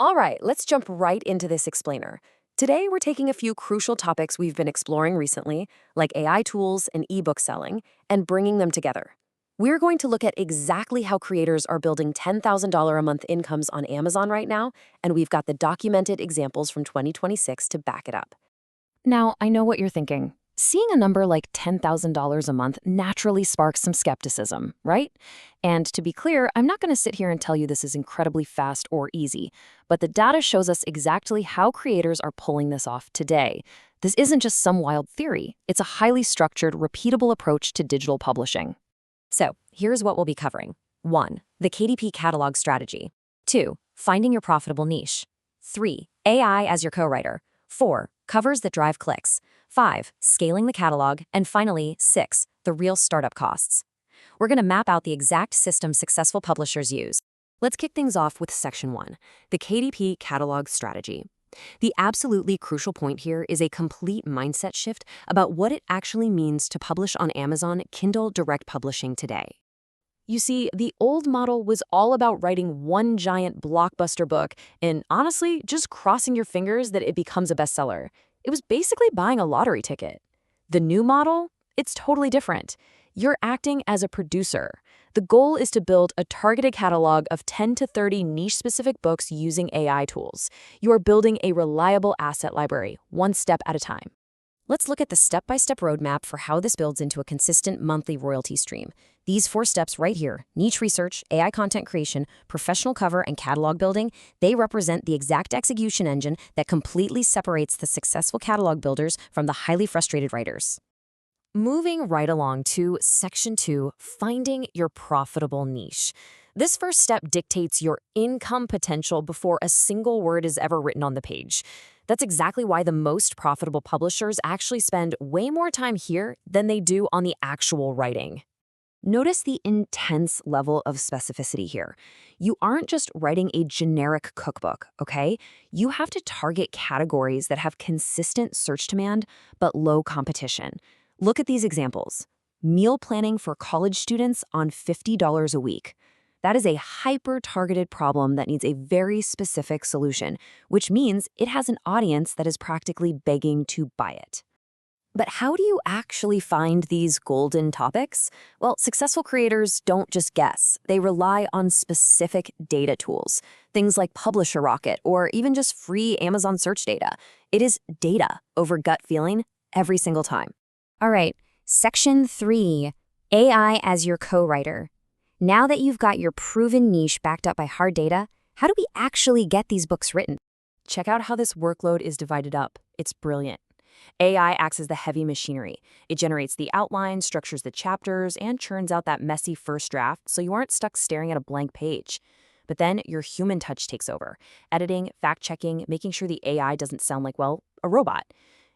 All right, let's jump right into this explainer. Today, we're taking a few crucial topics we've been exploring recently, like AI tools and ebook selling, and bringing them together. We're going to look at exactly how creators are building $10,000 a month incomes on Amazon right now, and we've got the documented examples from 2026 to back it up. Now, I know what you're thinking. Seeing a number like $10,000 a month naturally sparks some skepticism, right? And to be clear, I'm not going to sit here and tell you this is incredibly fast or easy, but the data shows us exactly how creators are pulling this off today. This isn't just some wild theory. It's a highly structured, repeatable approach to digital publishing. So, here's what we'll be covering. 1. The KDP catalog strategy. 2. Finding your profitable niche. 3. AI as your co-writer. 4. Covers that drive clicks. 5. Scaling the catalog. And finally, 6. The real startup costs. We're going to map out the exact system successful publishers use. Let's kick things off with Section 1, the KDP catalog strategy. The absolutely crucial point here is a complete mindset shift about what it actually means to publish on Amazon Kindle Direct Publishing today. You see, the old model was all about writing one giant blockbuster book and, honestly, just crossing your fingers that it becomes a bestseller. It was basically buying a lottery ticket. The new model? It's totally different. You're acting as a producer. The goal is to build a targeted catalog of 10 to 30 niche-specific books using AI tools. You are building a reliable asset library, one step at a time. Let's look at the step-by-step roadmap for how this builds into a consistent monthly royalty stream. These 4 steps right here, niche research, AI content creation, professional cover, and catalog building, they represent the exact execution engine that completely separates the successful catalog builders from the highly frustrated writers. Moving right along to Section 2, finding your profitable niche. This first step dictates your income potential before a single word is ever written on the page. That's exactly why the most profitable publishers actually spend way more time here than they do on the actual writing. Notice the intense level of specificity here. You aren't just writing a generic cookbook, okay? You have to target categories that have consistent search demand but low competition. Look at these examples. Meal planning for college students on $50 a week. That is a hyper-targeted problem that needs a very specific solution, which means it has an audience that is practically begging to buy it. But how do you actually find these golden topics? Well, successful creators don't just guess. They rely on specific data tools, things like Publisher Rocket or even just free Amazon search data. It is data over gut feeling every single time. All right, Section 3, AI as your co-writer. Now that you've got your proven niche backed up by hard data, how do we actually get these books written? Check out how this workload is divided up. It's brilliant. AI acts as the heavy machinery. It generates the outline, structures the chapters, and churns out that messy first draft so you aren't stuck staring at a blank page. But then your human touch takes over. Editing, fact-checking, making sure the AI doesn't sound like, well, a robot.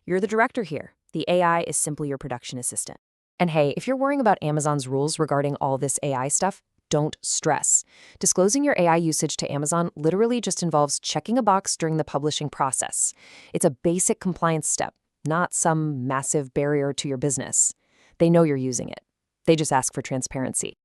You're the director here. The AI is simply your production assistant. And hey, if you're worrying about Amazon's rules regarding all this AI stuff, don't stress. Disclosing your AI usage to Amazon literally just involves checking a box during the publishing process. It's a basic compliance step, not some massive barrier to your business. They know you're using it. They just ask for transparency.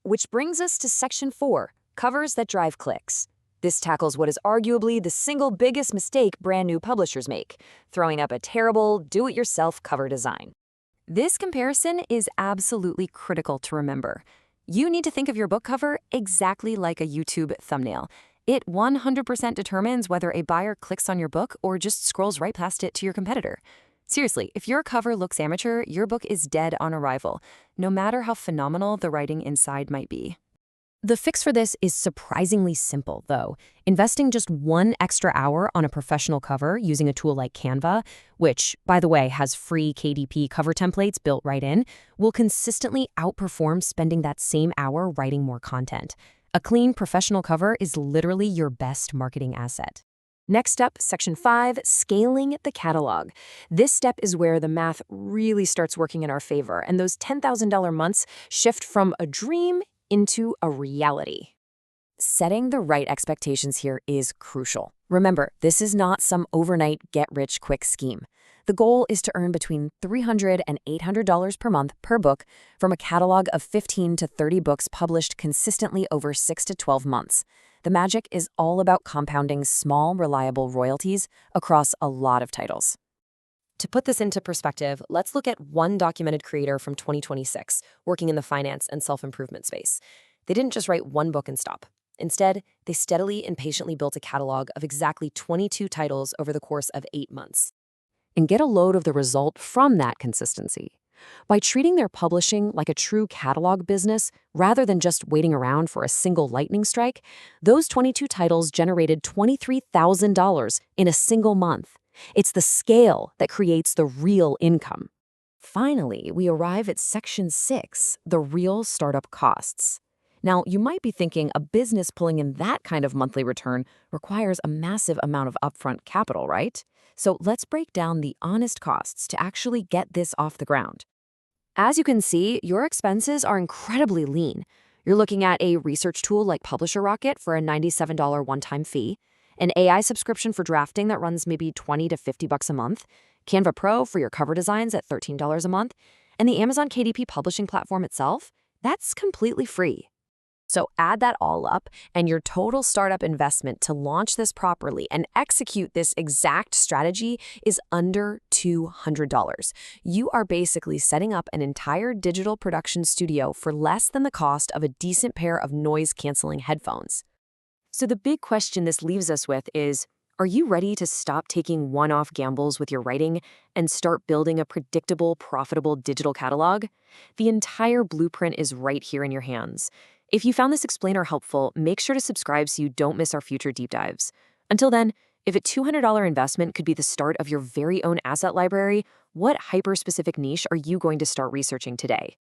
Which brings us to Section 4, covers that drive clicks. This tackles what is arguably the single biggest mistake brand new publishers make, throwing up a terrible, do-it-yourself cover design. This comparison is absolutely critical to remember. You need to think of your book cover exactly like a YouTube thumbnail. It 100% determines whether a buyer clicks on your book or just scrolls right past it to your competitor. Seriously, if your cover looks amateur, your book is dead on arrival, no matter how phenomenal the writing inside might be. The fix for this is surprisingly simple, though. Investing just 1 extra hour on a professional cover using a tool like Canva, which, by the way, has free KDP cover templates built right in, will consistently outperform spending that same hour writing more content. A clean, professional cover is literally your best marketing asset. Next up, Section 5, scaling the catalog. This step is where the math really starts working in our favor, and those $10,000 months shift from a dream into a reality. Setting the right expectations here is crucial. Remember, this is not some overnight get-rich-quick scheme. The goal is to earn between $300 and $800 per month per book from a catalog of 15 to 30 books published consistently over 6 to 12 months. The magic is all about compounding small, reliable royalties across a lot of titles. To put this into perspective, let's look at one documented creator from 2026 working in the finance and self-improvement space. They didn't just write one book and stop. Instead, they steadily and patiently built a catalog of exactly 22 titles over the course of 8 months. And get a load of the result from that consistency. By treating their publishing like a true catalog business rather than just waiting around for a single lightning strike, those 22 titles generated $23,000 in a single month. It's the scale that creates the real income. Finally, we arrive at Section 6, the real startup costs. Now, you might be thinking a business pulling in that kind of monthly return requires a massive amount of upfront capital, right? So let's break down the honest costs to actually get this off the ground. As you can see, your expenses are incredibly lean. You're looking at a research tool like Publisher Rocket for a $97 one-time fee, an AI subscription for drafting that runs maybe $20 to $50 a month, Canva Pro for your cover designs at $13 a month, and the Amazon KDP publishing platform itself, that's completely free. So add that all up, and your total startup investment to launch this properly and execute this exact strategy is under $200. You are basically setting up an entire digital production studio for less than the cost of a decent pair of noise-canceling headphones. So the big question this leaves us with is, are you ready to stop taking one-off gambles with your writing and start building a predictable, profitable digital catalog? The entire blueprint is right here in your hands. If you found this explainer helpful, make sure to subscribe so you don't miss our future deep dives. Until then, if a $200 investment could be the start of your very own asset library, what hyper-specific niche are you going to start researching today?